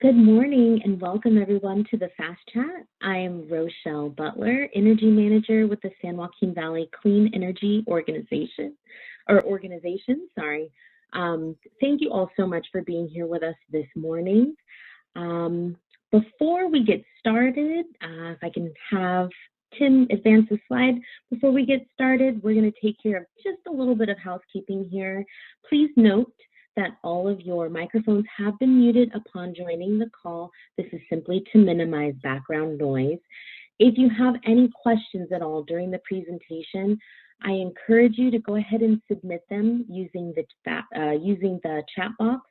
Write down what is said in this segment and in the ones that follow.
Good morning and welcome everyone to the Fast Chat. I am Rochelle Butler, Energy Manager with the San Joaquin Valley Clean Energy Organization. Thank you all so much for being here with us this morning. Before we get started, if I can have Tim advance the slide. Before we get started, we're going to take care of just a little bit of housekeeping here. Please note that all of your microphones have been muted upon joining the call. This is simply to minimize background noise. If you have any questions at all during the presentation, I encourage you to go ahead and submit them using the chat box.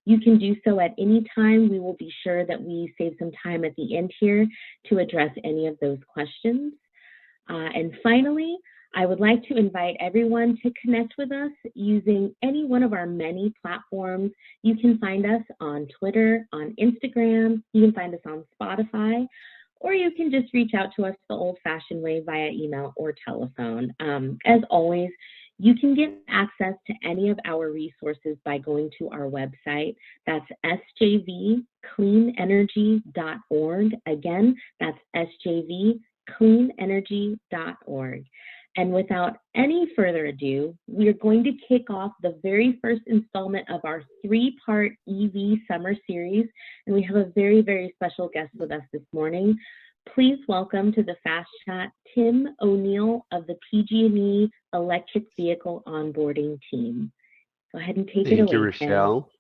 You can do so at any time. We will be sure that we save some time at the end here to address any of those questions. And finally, I would like to invite everyone to connect with us using any one of our many platforms. You can find us on Twitter, on Instagram, you can find us on Spotify, or you can just reach out to us the old-fashioned way via email or telephone. As always, you can get access to any of our resources by going to our website. That's sjvcleanenergy.org. Again, that's sjvcleanenergy.org. And without any further ado, we are going to kick off the very first installment of our three-part EV Summer Series. And we have a very, very special guest with us this morning. Please welcome to the Fast Chat, Tim O'Neill of the PG&E Electric Vehicle Onboarding Team. Go ahead and take it away, Thank you, Rochelle.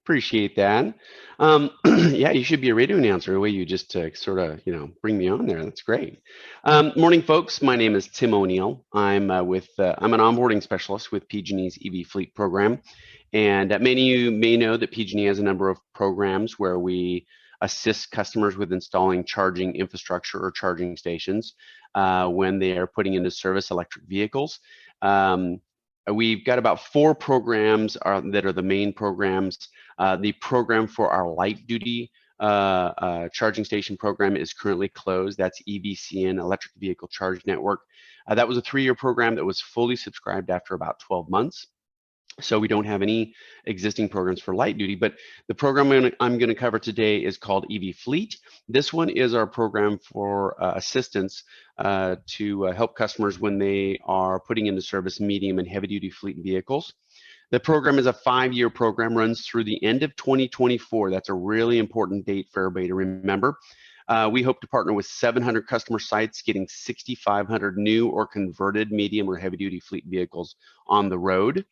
Appreciate that. Yeah, you should be a radio announcer. The way you just sort of, bring me on there. That's great. Morning, folks. My name is Tim O'Neill. I'm an onboarding specialist with PG&E's EV Fleet program. And many of you may know that PG&E has a number of programs where we assist customers with installing charging infrastructure or charging stations when they are putting into service electric vehicles. We've got about 4 programs that are the main programs. The program for our light duty charging station program is currently closed. That's EVCN, Electric Vehicle Charge Network. That was a 3-year program that was fully subscribed after about 12 months. So we don't have any existing programs for light duty, but the program I'm going to cover today is called EV Fleet. This one is our program for assistance to help customers when they are putting into service medium and heavy duty fleet vehicles. The program is a 5-year program, runs through the end of 2024. That's a really important date for everybody to remember. We hope to partner with 700 customer sites, getting 6,500 new or converted medium or heavy duty fleet vehicles on the road.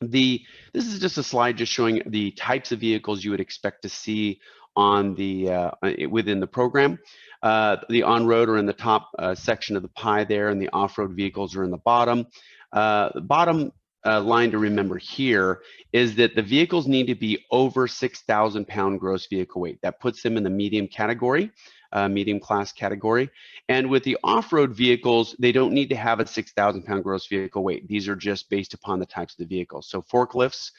This is just a slide just showing the types of vehicles you would expect to see on the within the program. The on-road are in the top section of the pie there, and the off-road vehicles are in the bottom. The bottom line to remember here is that the vehicles need to be over 6,000 pound gross vehicle weight. That puts them in the medium category. Medium class category. And with the off-road vehicles, they don't need to have a 6,000 pound gross vehicle weight. These are just based upon the types of the vehicles. So forklifts,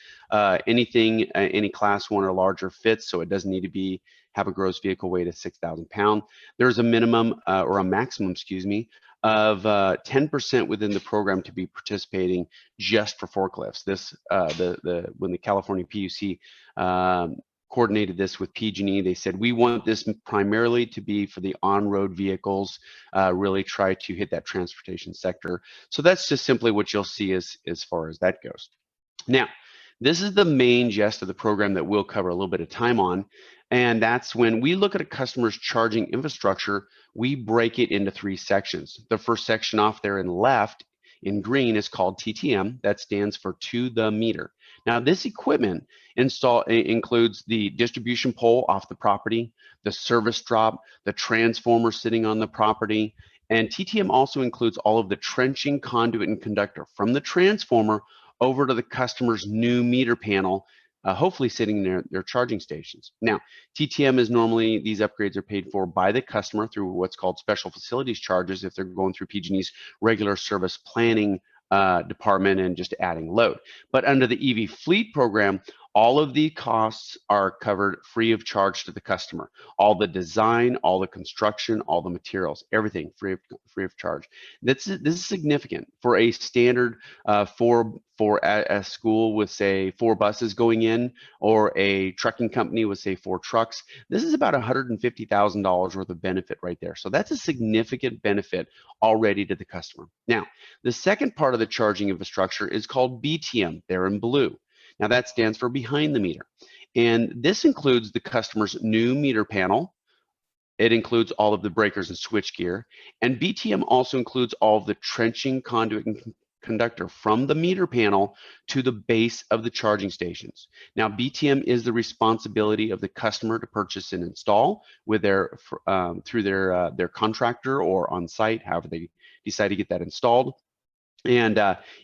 anything, any class 1 or larger fits, so it doesn't need to have a gross vehicle weight of 6,000 pound. There's a minimum or a maximum, excuse me, of 10% within the program to be participating just for forklifts. This when the California PUC coordinated this with PG&E. They said, we want this primarily to be for the on-road vehicles, really try to hit that transportation sector. So that's just simply what you'll see as far as that goes. Now, this is the main gist of the program that we'll cover a little bit of time on. And that's when we look at a customer's charging infrastructure, we break it into 3 sections. The first section off there in left in green is called TTM. That stands for to the meter. Now, this equipment includes the distribution pole off the property, the service drop, the transformer sitting on the property, and TTM also includes all of the trenching, conduit, and conductor from the transformer over to the customer's new meter panel, hopefully sitting in their charging stations. Now, TTM is normally, these upgrades are paid for by the customer through what's called special facilities charges if they're going through PG&E's regular service planning department and just adding load. But under the EV Fleet program, All of the costs are covered free of charge to the customer. All the design, all the construction, all the materials, everything free of charge. This is significant for a standard for a school with say 4 buses going in, or a trucking company with say 4 trucks. This is about $150,000 worth of benefit right there. So that's a significant benefit already to the customer. Now, the second part of the charging infrastructure is called BTM. They're in blue. Now that stands for behind the meter. And this includes the customer's new meter panel. It includes all of the breakers and switch gear. And BTM also includes all of the trenching, conduit, and conductor from the meter panel to the base of the charging stations. Now, BTM is the responsibility of the customer to purchase and install with through their contractor or on site, however they decide to get that installed. And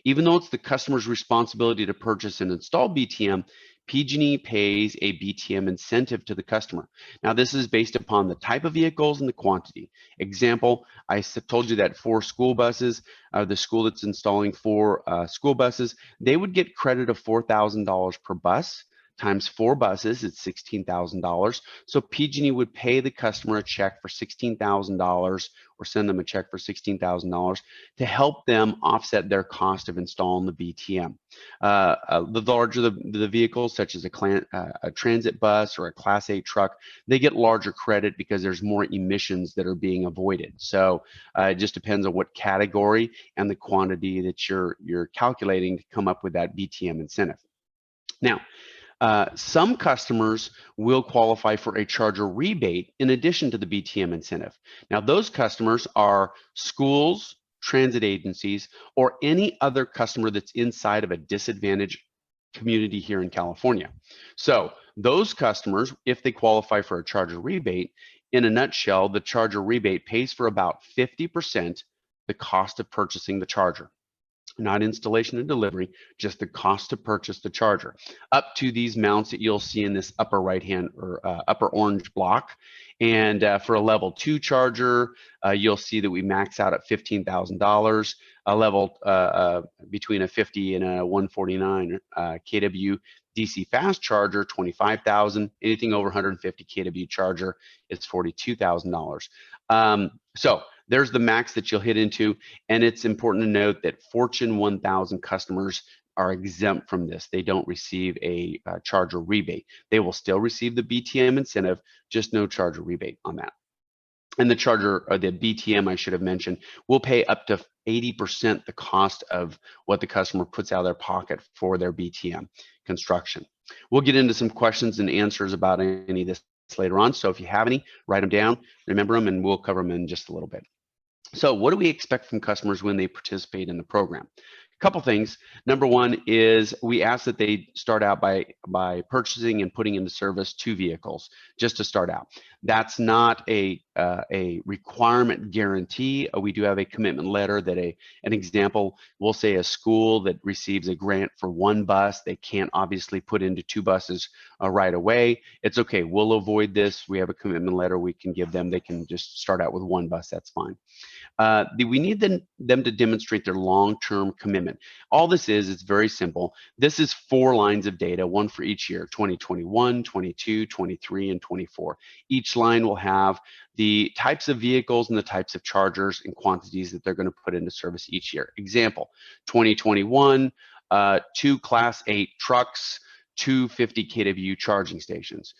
even though it's the customer's responsibility to purchase and install BTM, PG&E pays a BTM incentive to the customer. Now, this is based upon the type of vehicles and the quantity. Example, I told you that 4 school buses, the school that's installing 4 school buses, they would get credit of $4,000 per bus. Times 4 buses, it's $16,000. So PG&E would pay the customer a check for $16,000, or send them a check for $16,000 to help them offset their cost of installing the BTM. The larger the vehicles, such as a transit bus or a Class 8 truck, they get larger credit because there's more emissions that are being avoided. So it just depends on what category and the quantity that you're calculating to come up with that BTM incentive. Now, some customers will qualify for a charger rebate in addition to the BTM incentive. Now, those customers are schools, transit agencies, or any other customer that's inside of a disadvantaged community here in California. So those customers, if they qualify for a charger rebate, in a nutshell, the charger rebate pays for about 50% the cost of purchasing the charger. Not installation and delivery, just the cost to purchase the charger, up to these mounts that you'll see in this upper right hand or upper orange block. And for a level 2 charger, you'll see that we max out at $15,000. A level between a 50 and a 149 kW DC fast charger, $25,000. Anything over 150 kW charger, it's $42,000. So there's the max that you'll hit into, and it's important to note that Fortune 1000 customers are exempt from this. They don't receive a charger rebate. They will still receive the BTM incentive, just no charger rebate on that. And the charger, or the BTM, I should have mentioned, will pay up to 80% the cost of what the customer puts out of their pocket for their BTM construction. We'll get into some questions and answers about any of this later on. So if you have any, write them down, remember them, and we'll cover them in just a little bit. So what do we expect from customers when they participate in the program? A couple things. Number one is we ask that they start out by purchasing and putting into service 2 vehicles just to start out. That's not a requirement guarantee. We do have a commitment letter that an example, we'll say a school that receives a grant for 1 bus, they can't obviously put into 2 buses right away. It's okay, we'll avoid this. We have a commitment letter we can give them. They can just start out with 1 bus, that's fine. We need them to demonstrate their long-term commitment. All this is, it's very simple. This is 4 lines of data, 1 for each year, 2021, 22, 23, and 24. Each line will have the types of vehicles and the types of chargers and quantities that they're going to put into service each year. Example, 2021, 2 Class 8 trucks, 2 50 kW charging stations.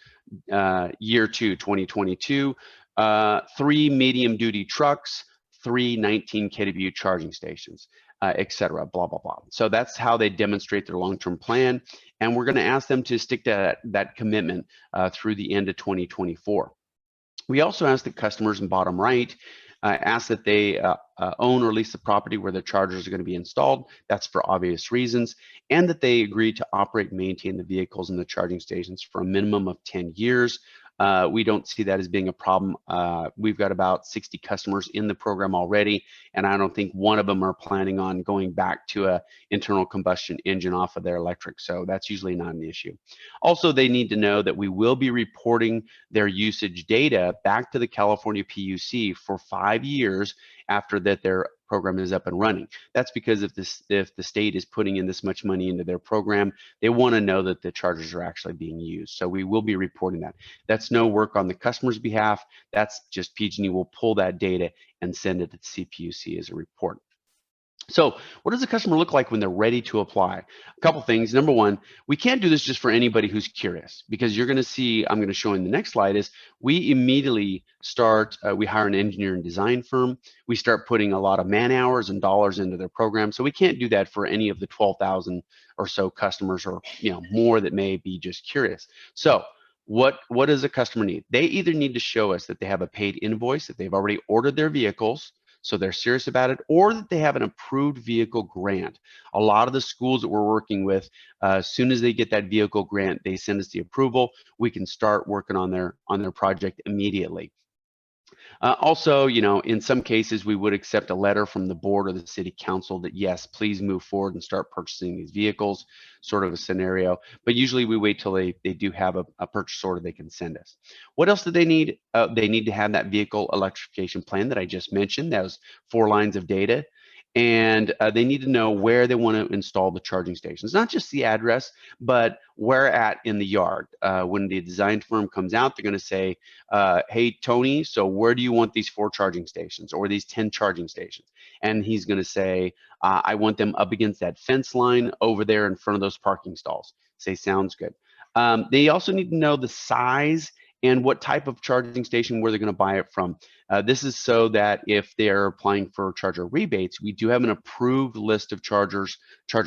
Year 2, 2022, 3 medium-duty trucks, 3 19 kW charging stations, etc. Blah, blah, blah. So that's how they demonstrate their long-term plan. And we're going to ask them to stick to that commitment through the end of 2024. We also ask the customers in bottom right, ask that they own or lease the property where their chargers are going to be installed. That's for obvious reasons. And that they agree to operate and maintain the vehicles and the charging stations for a minimum of 10 years. We don't see that as being a problem. We've got about 60 customers in the program already, and I don't think one of them are planning on going back to a internal combustion engine off of their electric, so that's usually not an issue. Also, they need to know that we will be reporting their usage data back to the California PUC for 5 years after that their program is up and running. That's because if the state is putting in this much money into their program, they want to know that the chargers are actually being used. So we will be reporting that. That's no work on the customer's behalf. That's just PG&E will pull that data and send it to CPUC as a report. So what does the customer look like when they're ready to apply? A couple things. Number one, we can't do this just for anybody who's curious, because you're going to see, I'm going to show in the next slide, is we immediately start, we hire an engineer and design firm. We start putting a lot of man hours and dollars into their program. So we can't do that for any of the 12,000 or so customers, or more that may be just curious. So what does a customer need? They either need to show us that they have a paid invoice, that they've already ordered their vehicles, so they're serious about it, or that they have an approved vehicle grant. A lot of the schools that we're working with, as soon as they get that vehicle grant, they send us the approval. We can start working on their project immediately. Also, in some cases, we would accept a letter from the board or the city council that, yes, please move forward and start purchasing these vehicles, sort of a scenario. But usually we wait till they do have a purchase order they can send us. What else do they need? They need to have that vehicle electrification plan that I just mentioned. That was 4 lines of data. And they need to know where they want to install the charging stations, not just the address, but where at in the yard. When the design firm comes out, they're going to say, hey, Tony, so where do you want these 4 charging stations or these 10 charging stations? And he's going to say, I want them up against that fence line over there in front of those parking stalls. Say, sounds good. They also need to know the size and what type of charging station, where they're going to buy it from. This is so that if they're applying for charger rebates, we do have an approved list of charger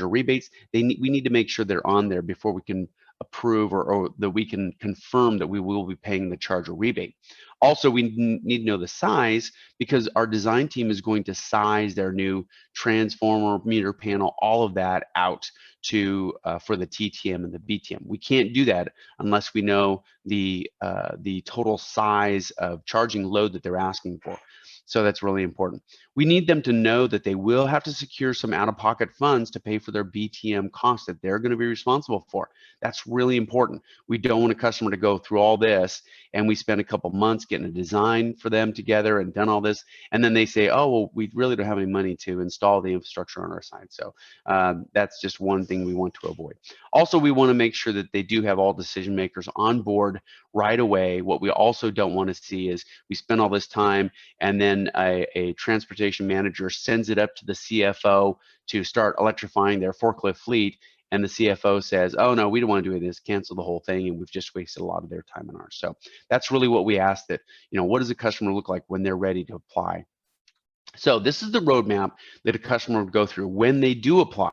rebates. We need to make sure they're on there before we can approve or that we can confirm that we will be paying the charger rebate. Also, we need to know the size, because our design team is going to size their new transformer, meter panel, all of that out to for the TTM and the BTM. We can't do that unless we know the total size of charging load that they're asking for. So that's really important. We need them to know that they will have to secure some out-of-pocket funds to pay for their BTM costs that they're going to be responsible for. That's really important. We don't want a customer to go through all this and we spend a couple months getting a design for them together and done all this, and then they say, oh, well, we really don't have any money to install the infrastructure on our side. So that's just one thing we want to avoid. Also, we want to make sure that they do have all decision makers on board right away. What we also don't want to see is we spend all this time and then a transportation manager sends it up to the CFO to start electrifying their forklift fleet, and the CFO says, oh no, we don't want to do this, cancel the whole thing, and we've just wasted a lot of their time and ours. So that's really what we ask, that, what does a customer look like when they're ready to apply? So this is the roadmap that a customer would go through when they do apply.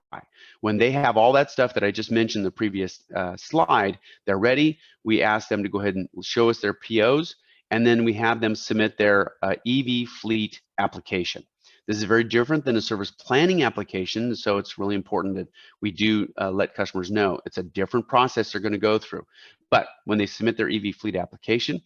When they have all that stuff that I just mentioned in the previous slide, they're ready. We ask them to go ahead and show us their POs, and then we have them submit their EV Fleet application. This is very different than a service planning application, so it's really important that we do let customers know it's a different process they're going to go through. But when they submit their EV Fleet application,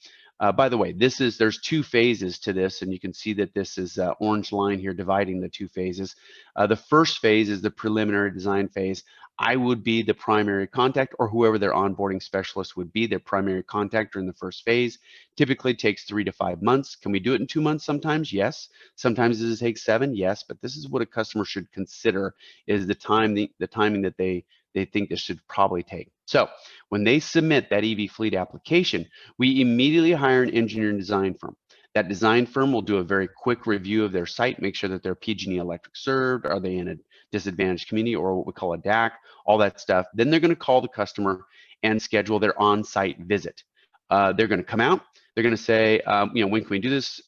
by the way, there's 2 phases to this, and you can see that this is orange line here dividing the 2 phases. The first phase is the preliminary design phase. I would be the primary contact, or whoever their onboarding specialist would be their primary contact during the first phase. Typically takes 3 to 5 months. Can we do it in 2 months sometimes? Yes. Sometimes does it take 7? Yes. But this is what a customer should consider, is the timing that they think this should probably take. So when they submit that EV Fleet application, we immediately hire an engineer and design firm. That design firm will do a very quick review of their site, make sure that they're PG&E electric served, are they in a disadvantaged community or what we call a DAC, all that stuff. Then they're going to call the customer and schedule their on-site visit. They're going to come out. They're going to say, when can we do this?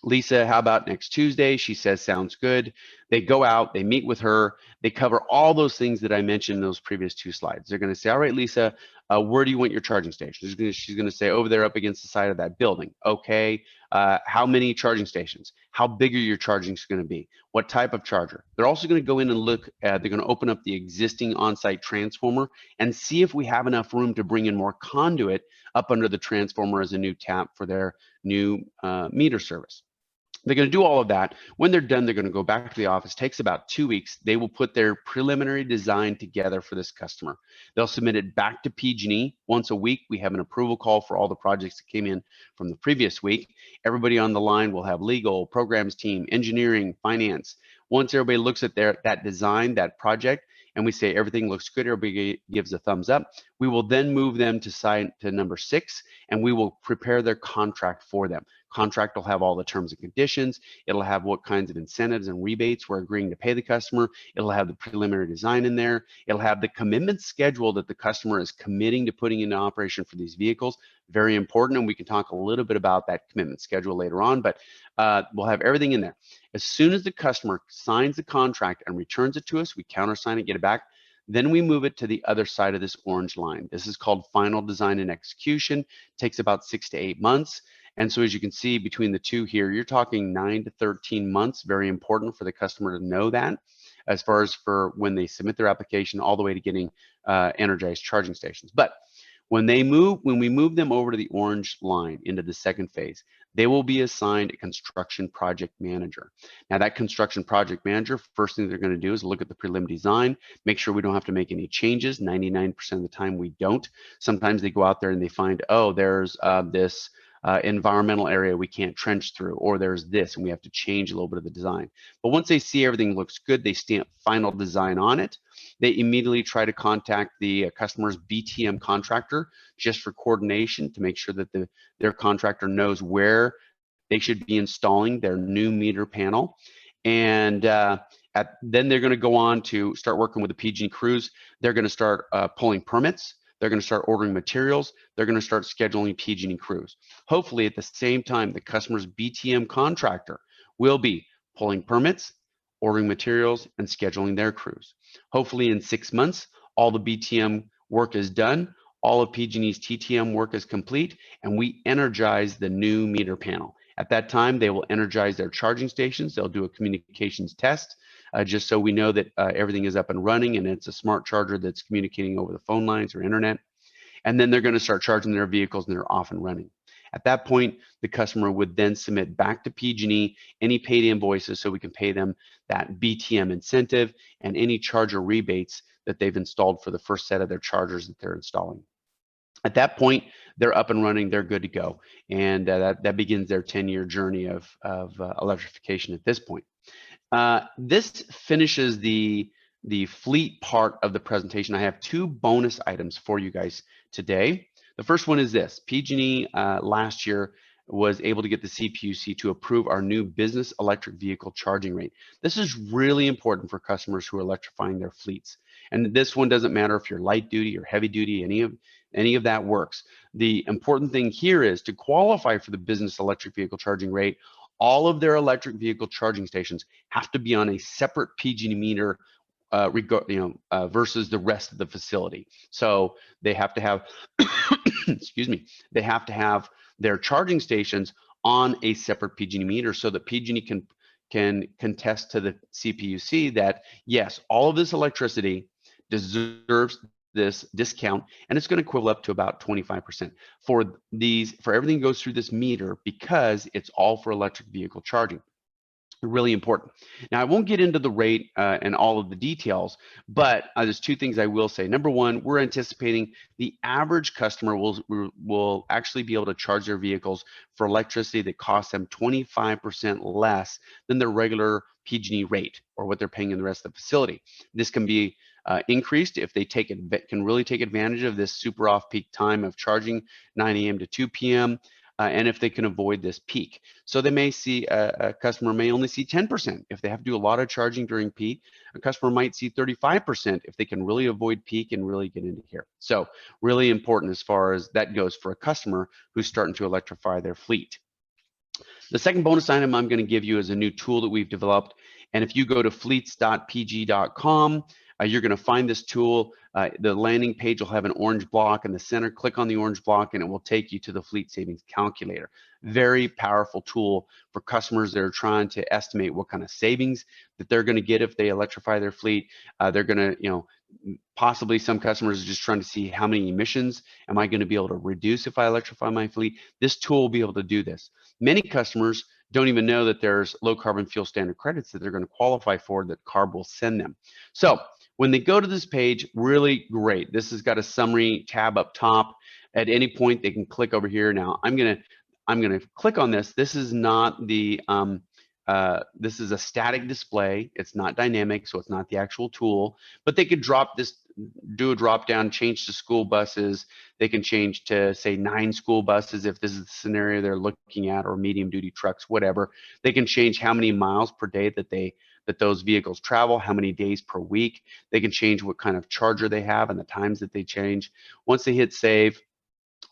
Lisa, how about next Tuesday? She says, sounds good. They go out, they meet with her, they cover all those things that I mentioned in those previous 2 slides. They're going to say, all right, Lisa, where do you want your charging station? She's going to say, over there up against the side of that building. Okay, how many charging stations? How big are your chargings going to be? What type of charger? They're also going to go in and look, they're going to open up the existing on-site transformer and see if we have enough room to bring in more conduit up under the transformer as a new tap for their new meter service. They're going to do all of that. When they're done, they're going to go back to the office. Takes about 2 weeks. They will put their preliminary design together for this customer. They'll submit it back to PG&E once a week. We have an approval call for all the projects that came in from the previous week. Everybody on the line will have legal, programs team, engineering, finance. Once everybody looks at that design, that project, and we say everything looks good, everybody gives a thumbs up, we will then move them to sign to number 6, and we will prepare their contract for them. Contract will have all the terms and conditions. It'll have what kinds of incentives and rebates we're agreeing to pay the customer. It'll have the preliminary design in there. It'll have the commitment schedule that the customer is committing to putting into operation for these vehicles. Very important, and we can talk a little bit about that commitment schedule later on, but we'll have everything in there. As soon as the customer signs the contract and returns it to us, we countersign it, get it back. Then we move it to the other side of this orange line. This is called final design and execution. It takes about 6 to 8 months. And so as you can see between the two here, you're talking 9 to 13 months. Very important for the customer to know that, as far as for when they submit their application all the way to getting energized charging stations. But when we move them over to the orange line into the second phase, they will be assigned a construction project manager. Now that construction project manager, first thing they're going to do is look at the prelim design, make sure we don't have to make any changes. 99% of the time we don't. Sometimes they go out there and they find, oh, there's this environmental area we can't trench through, or there's this and we have to change a little bit of the design. But once they see everything looks good, they stamp final design on it. They immediately try to contact the customer's BTM contractor just for coordination to make sure that their contractor knows where they should be installing their new meter panel. And then they're going to go on to start working with the PG&E crews. They're going to start pulling permits. They're going to start ordering materials. They're going to start scheduling PG&E crews. Hopefully, at the same time, the customer's BTM contractor will be pulling permits, ordering materials, and scheduling their crews. Hopefully, in 6 months, all the BTM work is done. All of PG&E's TTM work is complete, and we energize the new meter panel. At that time, they will energize their charging stations. They'll do a communications test, just so we know that everything is up and running and it's a smart charger that's communicating over the phone lines or internet. And then they're going to start charging their vehicles and they're off and running. At that point, the customer would then submit back to PG&E any paid invoices so we can pay them that BTM incentive and any charger rebates that they've installed for the first set of their chargers that they're installing. At that point, they're up and running, they're good to go. And that begins their 10-year journey of electrification at this point. This finishes the fleet part of the presentation. I have 2 bonus items for you guys today. The first one is this. PG&E last year was able to get the CPUC to approve our new business electric vehicle charging rate. This is really important for customers who are electrifying their fleets. And this one doesn't matter if you're light duty or heavy duty, any of that works. The important thing here is to qualify for the business electric vehicle charging rate, all of their electric vehicle charging stations have to be on a separate PG&E meter versus the rest of the facility. So they have to have, excuse me, they have to have their charging stations on a separate PG&E meter so that PG&E can contest to the CPUC that yes, all of this electricity deserves this discount, and it's going to equivalent up to about 25% for everything that goes through this meter because it's all for electric vehicle charging. Really important. Now, I won't get into the rate and all of the details, but there's 2 things I will say. Number one, we're anticipating the average customer will actually be able to charge their vehicles for electricity that costs them 25% less than their regular PG&E rate or what they're paying in the rest of the facility. This can be increased if they can really take advantage of this super off-peak time of charging 9 a.m. to 2 p.m. And if they can avoid this peak. So they may see, a customer may only see 10%. If they have to do a lot of charging during peak, a customer might see 35% if they can really avoid peak and really get into here. So really important as far as that goes for a customer who's starting to electrify their fleet. The second bonus item I'm going to give you is a new tool that we've developed. And if you go to fleets.pg.com, you're going to find this tool. The landing page will have an orange block in the center. Click on the orange block and it will take you to the fleet savings calculator. Very powerful tool for customers that are trying to estimate what kind of savings that they're going to get if they electrify their fleet. They're going to, possibly some customers are just trying to see how many emissions am I going to be able to reduce if I electrify my fleet. This tool will be able to do this. Many customers don't even know that there's low carbon fuel standard credits that they're going to qualify for that CARB will send them. So when they go to this page, really great. This has got a summary tab up top. At any point, they can click over here. Now I'm gonna click on this. This is not the this is a static display. It's not dynamic, so it's not the actual tool. But they could drop this, do a drop down, change to school buses. They can change to say 9 school buses if this is the scenario they're looking at, or medium duty trucks, whatever. They can change how many miles per day that those vehicles travel, how many days per week. They can change what kind of charger they have and the times that they change. Once they hit save,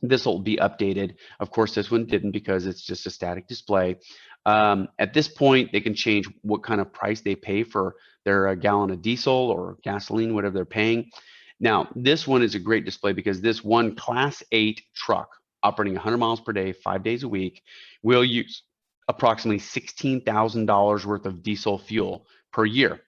this will be updated. Of course, this one didn't because it's just a static display. At this point, they can change what kind of price they pay for their gallon of diesel or gasoline, whatever they're paying. Now, this one is a great display because this one Class 8 truck operating 100 miles per day, 5 days a week, will use approximately $16,000 worth of diesel fuel per year.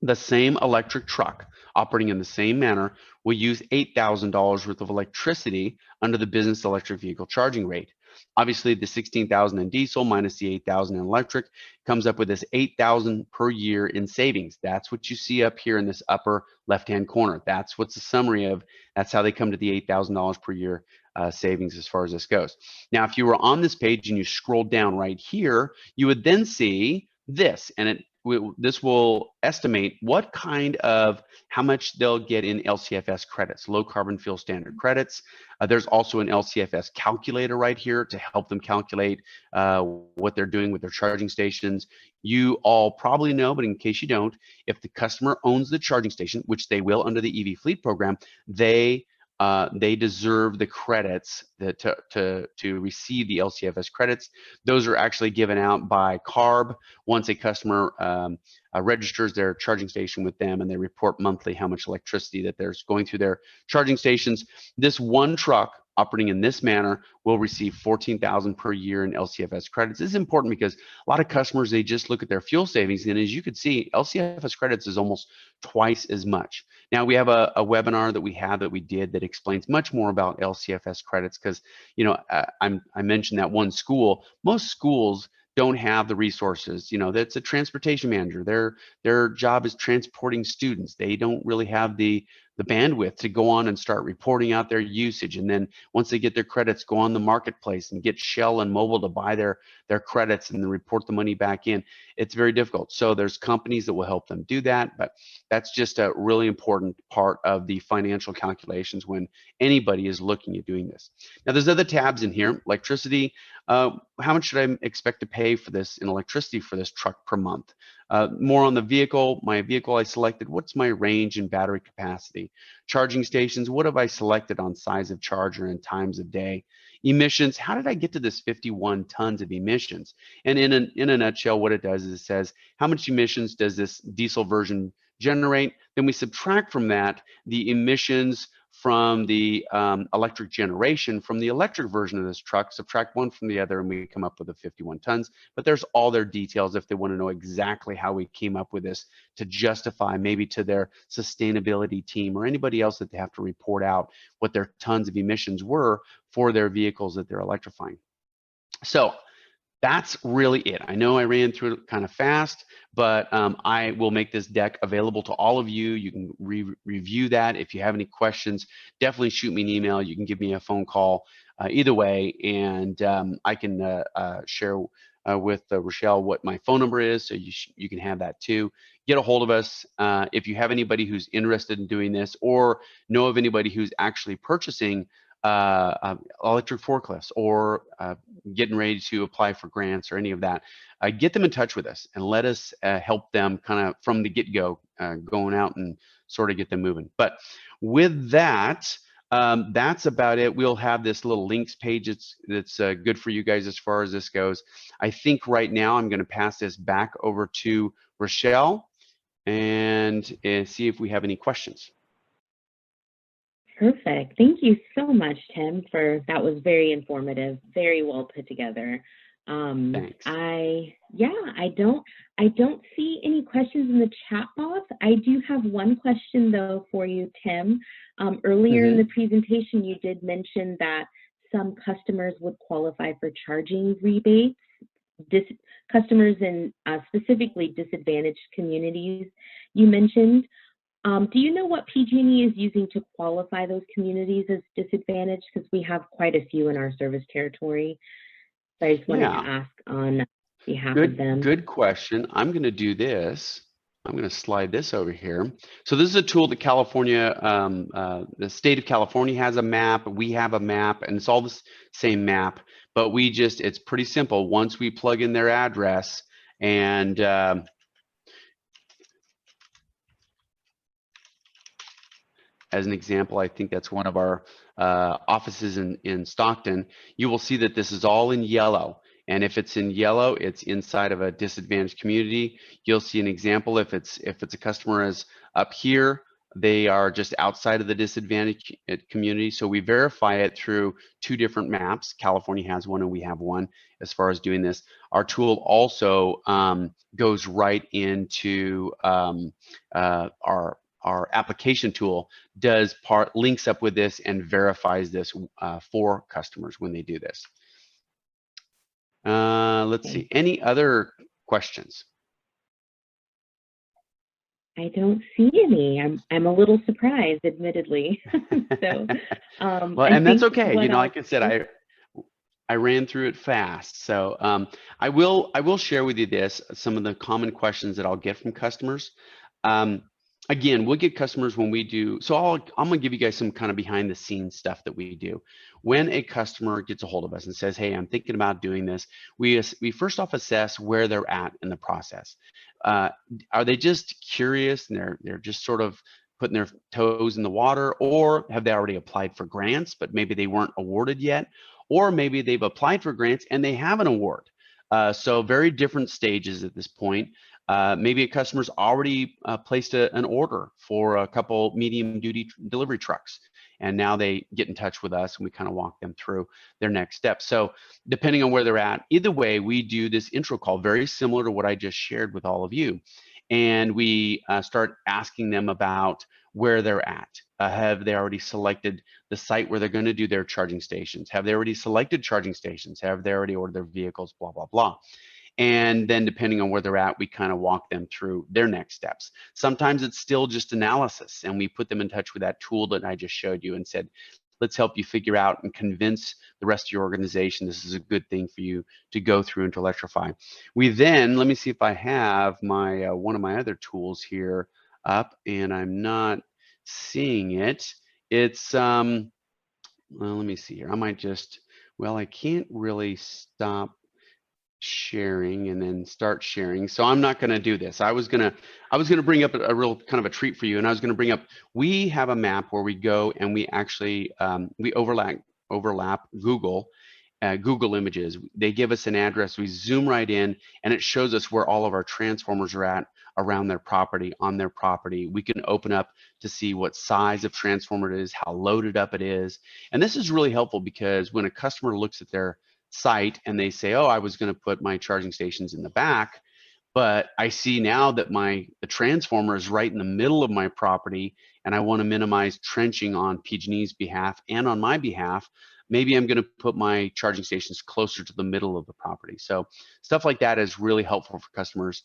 The same electric truck operating in the same manner will use $8,000 worth of electricity under the business electric vehicle charging rate. Obviously, the 16,000 in diesel minus the 8,000 in electric comes up with this 8,000 per year in savings. That's what you see up here in this upper left-hand corner. That's what's the summary of. That's how they come to the $8,000 per year savings as far as this goes. Now, if you were on this page and you scrolled down right here, you would then see this, and this will estimate what kind of how much they'll get in LCFS credits, low carbon fuel standard credits. There's also an LCFS calculator right here to help them calculate what they're doing with their charging stations. You all probably know, but in case you don't, if the customer owns the charging station, which they will under the EV Fleet program, they deserve the credits to receive the LCFS credits. Those are actually given out by CARB once a customer registers their charging station with them, and they report monthly how much electricity that there's going through their charging stations. This one truck operating in this manner will receive $14,000 per year in LCFS credits. This is important because a lot of customers, they just look at their fuel savings, and as you can see, LCFS credits is almost twice as much. Now, we have a webinar that we did that explains much more about LCFS credits because, you know, I mentioned that one school. Most schools don't have the resources. You know, that's a transportation manager. Their job is transporting students. They don't really have the bandwidth to go on and start reporting out their usage. And then once they get their credits, go on the marketplace and get Shell and Mobile to buy their credits and then report the money back in. It's very difficult. So there's companies that will help them do that, but that's just a really important part of the financial calculations when anybody is looking at doing this. Now, there's other tabs in here. Electricity. How much should I expect to pay for this in electricity for this truck per month? More on the vehicle. My vehicle I selected, what's my range and battery capacity? Charging stations, what have I selected on size of charger and times of day? Emissions, how did I get to this 51 tons of emissions? And in a nutshell, what it does is it says, how much emissions does this diesel version generate? Then we subtract from that the emissions from the electric generation from the electric version of this truck, subtract one from the other, and we come up with the 51 tons. But there's all their details if they want to know exactly how we came up with this to justify maybe to their sustainability team or anybody else that they have to report out what their tons of emissions were for their vehicles that they're electrifying. So that's really it. I know I ran through it kind of fast, but I will make this deck available to all of you. You can review that. If you have any questions, definitely shoot me an email. You can give me a phone call, either way, and I can share with Rochelle what my phone number is, so you can have that too. Get a hold of us. If you have anybody who's interested in doing this or know of anybody who's actually purchasing electric forklifts or getting ready to apply for grants or any of that, get them in touch with us and let us help them kind of from the get-go, going out and sort of get them moving. But with that, that's about it. We'll have this little links page that's good for you guys as far as this goes. I think right now I'm going to pass this back over to Rochelle and see if we have any questions. Perfect. Thank you so much, Tim, that was very informative, very well put together. Thanks. I don't see any questions in the chat box. I do have one question though for you, Tim. Earlier in the presentation, you did mention that some customers would qualify for charging rebates customers in specifically disadvantaged communities you mentioned. Do you know what PG&E is using to qualify those communities as disadvantaged? Because we have quite a few in our service territory. So I just wanted to Yeah, ask on behalf of them. good question. I'm going to do this. I'm going to slide this over here. So this is a tool that California, the state of California has a map. We have a map, and it's all the same map. But it's pretty simple. Once we plug in their address, and as an example, I think that's one of our offices in Stockton. You will see that this is all in yellow. And if it's in yellow, it's inside of a disadvantaged community. You'll see an example. If it's a customer is up here, they are just outside of the disadvantaged community. So we verify it through two different maps. California has one and we have one as far as doing this. Our tool also goes right into our application tool links up with this and verifies this for customers when they do this. Let's see, any other questions? I don't see any. I'm a little surprised, admittedly. So, well, and that's okay. You know, like I said, I ran through it fast. So I will share with you some of the common questions that I'll get from customers. Again, we'll get customers when we do, so I'm gonna give you guys some kind of behind the scenes stuff that we do. When a customer gets a hold of us and says, hey, I'm thinking about doing this, we first off assess where they're at in the process. Are they just curious and they're just sort of putting their toes in the water, or have they already applied for grants, but maybe they weren't awarded yet? Or maybe they've applied for grants and they have an award. So very different stages at this point. Maybe a customer's already placed an order for a couple medium duty delivery trucks, and now they get in touch with us and we kind of walk them through their next steps. So depending on where they're at, either way, we do this intro call very similar to what I just shared with all of you. And we start asking them about where they're at. Have they already selected the site where they're going to do their charging stations? Have they already selected charging stations? Have they already ordered their vehicles? Blah, blah, blah. And then depending on where they're at, we kind of walk them through their next steps. Sometimes it's still just analysis, and we put them in touch with that tool that I just showed you and said, let's help you figure out and convince the rest of your organization this is a good thing for you to go through and to electrify. We then, let me see if I have my one of my other tools here up, and I'm not seeing it. It's, well, let me see here. I might just, well, I can't really stop sharing and then start sharing. So I'm not going to do this. I was going to bring up a real kind of a treat for you. And I was going to bring up, we have a map where we go and we actually, we overlap Google images. They give us an address. We zoom right in and it shows us where all of our transformers are at around their property, on their property. We can open up to see what size of transformer it is, how loaded up it is. And this is really helpful because when a customer looks at their site and they say, oh, I was going to put my charging stations in the back, but I see now that the transformer is right in the middle of my property and I want to minimize trenching on PG&E's behalf and on my behalf, maybe I'm going to put my charging stations closer to the middle of the property. So stuff like that is really helpful for customers.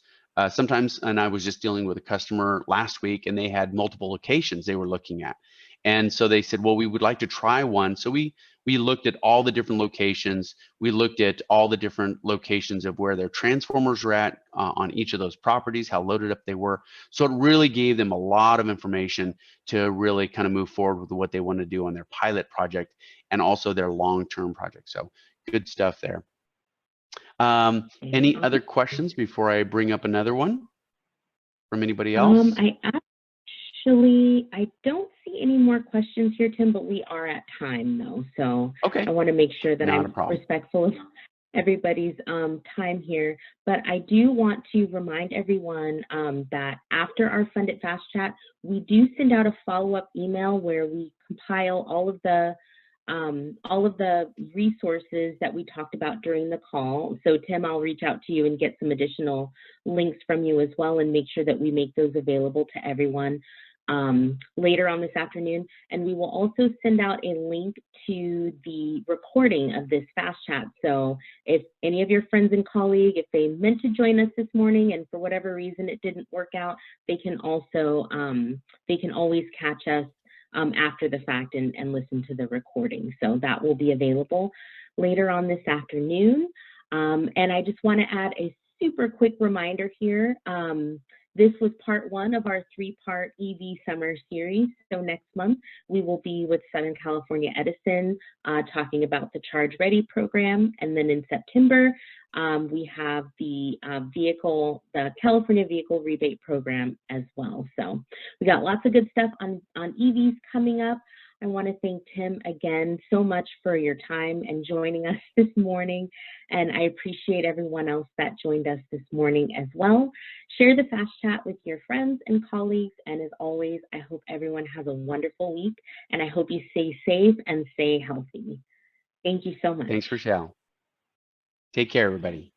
Sometimes, and I was just dealing with a customer last week and they had multiple locations they were looking at. And so they said, well, we would like to try one. So we looked at all the different locations. We looked at all the different locations of where their transformers were at on each of those properties, how loaded up they were. So it really gave them a lot of information to really kind of move forward with what they want to do on their pilot project and also their long-term project. So good stuff there. Any other questions before I bring up another one from anybody else? I don't see any more questions here, Tim, but we are at time though. So okay. I want to make sure that I'm respectful of everybody's time here. But I do want to remind everyone that after our Fund It Fast chat, we do send out a follow-up email where we compile all of the resources that we talked about during the call. So Tim, I'll reach out to you and get some additional links from you as well and make sure that we make those available to everyone. later on this afternoon. And we will also send out a link to the recording of this fast chat. So if any of your friends and colleagues, if they meant to join us this morning and for whatever reason it didn't work out, they can also, they can always catch us after the fact and listen to the recording. So that will be available later on this afternoon. And I just want to add a super quick reminder here. This was part one of our 3-part EV summer series. So next month, we will be with Southern California Edison talking about the Charge Ready program. And then in September, we have the California Vehicle Rebate Program as well. So we got lots of good stuff on EVs coming up. I want to thank Tim again so much for your time and joining us this morning. And I appreciate everyone else that joined us this morning as well. Share the fast chat with your friends and colleagues. And as always, I hope everyone has a wonderful week. And I hope you stay safe and stay healthy. Thank you so much. Thanks, Rochelle. Take care, everybody.